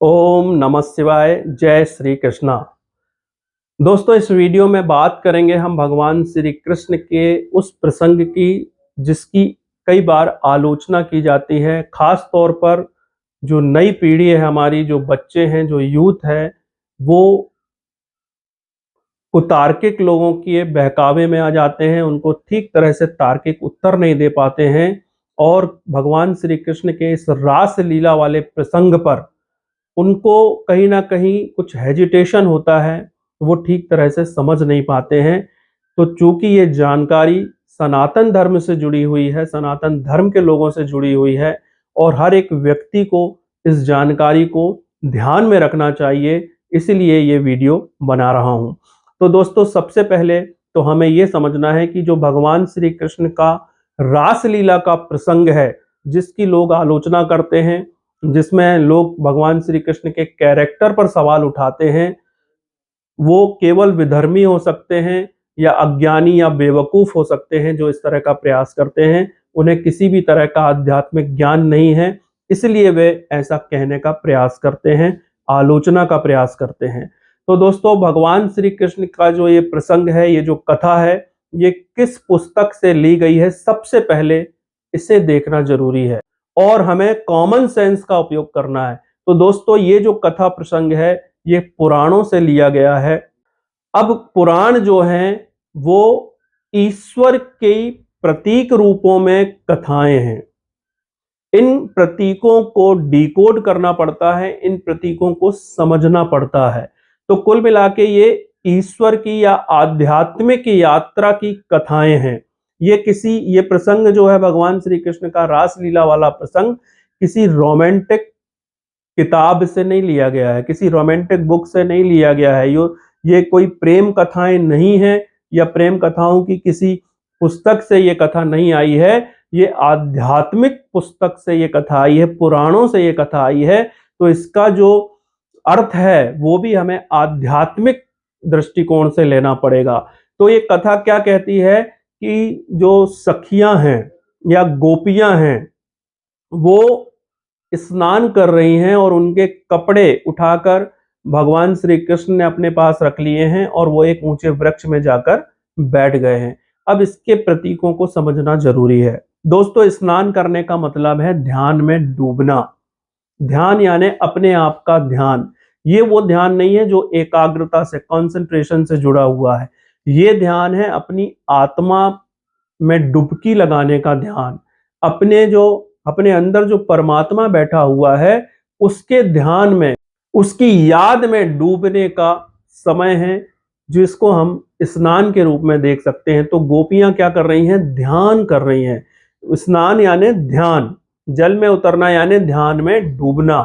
ओम नमः शिवाय। जय श्री कृष्णा। दोस्तों, इस वीडियो में बात करेंगे हम भगवान श्री कृष्ण के उस प्रसंग की जिसकी कई बार आलोचना की जाती है। खास तौर पर जो नई पीढ़ी है, हमारी जो बच्चे हैं, जो यूथ है, वो कुतार्किक लोगों के बहकावे में आ जाते हैं। उनको ठीक तरह से तार्किक उत्तर नहीं दे पाते हैं और भगवान श्री कृष्ण के इस रास लीला वाले प्रसंग पर उनको कहीं ना कहीं कुछ हेजिटेशन होता है। वो ठीक तरह से समझ नहीं पाते हैं। तो चूंकि ये जानकारी सनातन धर्म से जुड़ी हुई है, सनातन धर्म के लोगों से जुड़ी हुई है और हर एक व्यक्ति को इस जानकारी को ध्यान में रखना चाहिए, इसलिए ये वीडियो बना रहा हूँ। तो दोस्तों, सबसे पहले तो हमें ये समझना है कि जो भगवान श्री कृष्ण का रासलीला का प्रसंग है, जिसकी लोग आलोचना करते हैं, जिसमें लोग भगवान श्री कृष्ण के कैरेक्टर पर सवाल उठाते हैं, वो केवल विधर्मी हो सकते हैं या अज्ञानी या बेवकूफ हो सकते हैं। जो इस तरह का प्रयास करते हैं, उन्हें किसी भी तरह का आध्यात्मिक ज्ञान नहीं है, इसलिए वे ऐसा कहने का प्रयास करते हैं, आलोचना का प्रयास करते हैं। तो दोस्तों, भगवान श्री कृष्ण का जो ये प्रसंग है, ये जो कथा है, ये किस पुस्तक से ली गई है, सबसे पहले इसे देखना जरूरी है और हमें कॉमन सेंस का उपयोग करना है। तो दोस्तों, ये जो कथा प्रसंग है, ये पुराणों से लिया गया है। अब पुराण जो हैं, वो ईश्वर के प्रतीक रूपों में कथाएं हैं। इन प्रतीकों को डिकोड करना पड़ता है, इन प्रतीकों को समझना पड़ता है। तो कुल मिला के ये ईश्वर की या आध्यात्मिक यात्रा की कथाएं हैं। ये प्रसंग जो है, भगवान श्री कृष्ण का रासलीला वाला प्रसंग, किसी रोमांटिक किताब से नहीं लिया गया है, किसी रोमांटिक बुक से नहीं लिया गया है। ये कोई प्रेम कथाएं नहीं है या प्रेम कथाओं की किसी पुस्तक से ये कथा नहीं आई है। ये आध्यात्मिक पुस्तक से ये कथा आई है, पुराणों से ये कथा आई है। तो इसका जो अर्थ है वो भी हमें आध्यात्मिक दृष्टिकोण से लेना पड़ेगा। तो ये कथा क्या कहती है कि जो सखियां हैं या गोपियां हैं, वो स्नान कर रही हैं और उनके कपड़े उठाकर भगवान श्री कृष्ण ने अपने पास रख लिए हैं और वो एक ऊंचे वृक्ष में जाकर बैठ गए हैं। अब इसके प्रतीकों को समझना जरूरी है। दोस्तों, स्नान करने का मतलब है ध्यान में डूबना। ध्यान यानी अपने आप का ध्यान। ये वो ध्यान नहीं है जो एकाग्रता से, कंसंट्रेशन से जुड़ा हुआ है। ये ध्यान है अपनी आत्मा में डुबकी लगाने का ध्यान। अपने अंदर जो परमात्मा बैठा हुआ है, उसके ध्यान में, उसकी याद में डूबने का समय है, जिसको हम स्नान के रूप में देख सकते हैं। तो गोपियां क्या कर रही हैं? ध्यान कर रही हैं। स्नान यानी ध्यान, जल में उतरना यानी ध्यान में डूबना।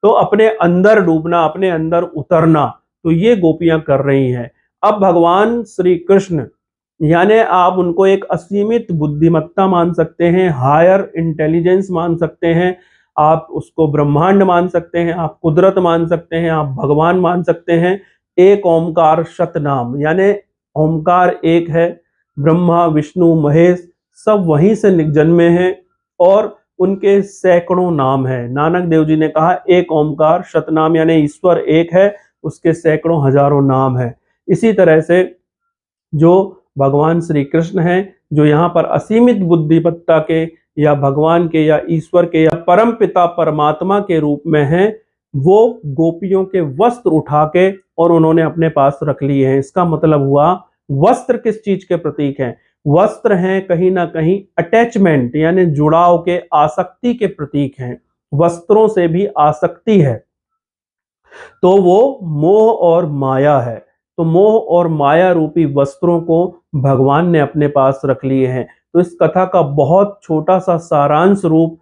तो अपने अंदर डूबना, अपने अंदर उतरना, तो ये गोपियां कर रही हैं। अब भगवान श्री कृष्ण यानी आप उनको एक असीमित बुद्धिमत्ता मान सकते हैं, हायर इंटेलिजेंस मान सकते हैं, आप उसको ब्रह्मांड मान सकते हैं, आप कुदरत मान सकते हैं, आप भगवान मान सकते हैं। एक ओमकार शतनाम यानी ओमकार एक है, ब्रह्मा विष्णु महेश सब वहीं से जन्मे हैं और उनके सैकड़ों नाम हैं। नानक देव जी ने कहा एक ओमकार शतनाम यानी ईश्वर एक है, उसके सैकड़ों हजारों नाम हैं। इसी तरह से जो भगवान श्री कृष्ण हैं, जो यहाँ पर असीमित बुद्धिमत्ता के या भगवान के या ईश्वर के या परम पिता परमात्मा के रूप में हैं, वो गोपियों के वस्त्र उठा के और उन्होंने अपने पास रख लिए हैं। इसका मतलब हुआ, वस्त्र किस चीज के प्रतीक हैं? वस्त्र हैं कहीं ना कहीं अटैचमेंट यानी जुड़ाव के, आसक्ति के प्रतीक हैं। वस्त्रों से भी आसक्ति है, तो वो मोह और माया है। तो मोह और माया रूपी वस्त्रों को भगवान ने अपने पास रख लिए हैं। तो इस कथा का बहुत छोटा सा सारांश रूप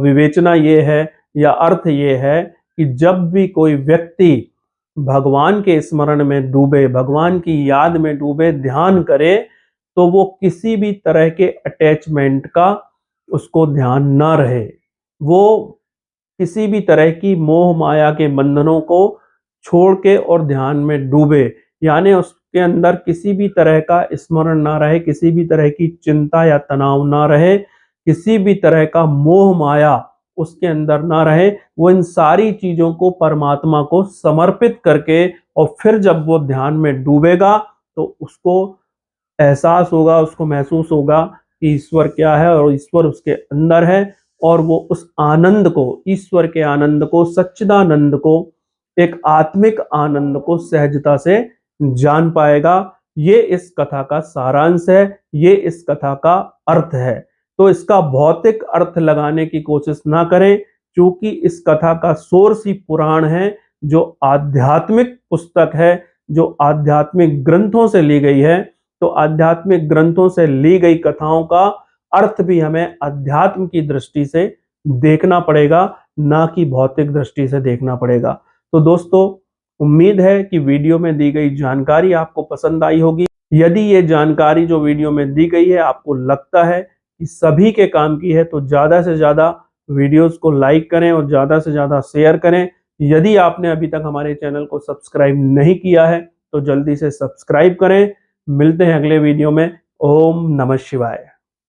विवेचना ये है या अर्थ ये है कि जब भी कोई व्यक्ति भगवान के स्मरण में डूबे, भगवान की याद में डूबे, ध्यान करे, तो वो किसी भी तरह के अटैचमेंट का उसको ध्यान ना रहे। वो किसी भी तरह की मोह माया के बंधनों को छोड़ के और ध्यान में डूबे, यानी उसके अंदर किसी भी तरह का स्मरण ना रहे, किसी भी तरह की चिंता या तनाव ना रहे, किसी भी तरह का मोह माया उसके अंदर ना रहे, वो इन सारी चीजों को परमात्मा को समर्पित करके और फिर जब वो ध्यान में डूबेगा तो उसको एहसास होगा, उसको महसूस होगा कि ईश्वर क्या है और ईश्वर उसके अंदर है, और वो उस आनंद को, ईश्वर के आनंद को, सच्चिदानंद को, एक आत्मिक आनंद को सहजता से जान पाएगा। ये इस कथा का सारांश है, ये इस कथा का अर्थ है। तो इसका भौतिक अर्थ लगाने की कोशिश ना करें, क्योंकि इस कथा का सोर्स ही पुराण है, जो आध्यात्मिक पुस्तक है, जो आध्यात्मिक ग्रंथों से ली गई है। तो आध्यात्मिक ग्रंथों से ली गई कथाओं का अर्थ भी हमें अध्यात्म की दृष्टि से देखना पड़ेगा, ना कि भौतिक दृष्टि से देखना पड़ेगा। तो दोस्तों, उम्मीद है कि वीडियो में दी गई जानकारी आपको पसंद आई होगी। यदि ये जानकारी जो वीडियो में दी गई है आपको लगता है कि सभी के काम की है, तो ज़्यादा से ज़्यादा वीडियोस को लाइक करें और ज़्यादा से ज़्यादा शेयर करें। यदि आपने अभी तक हमारे चैनल को सब्सक्राइब नहीं किया है तो जल्दी से सब्सक्राइब करें। मिलते हैं अगले वीडियो में। ओम नमः शिवाय।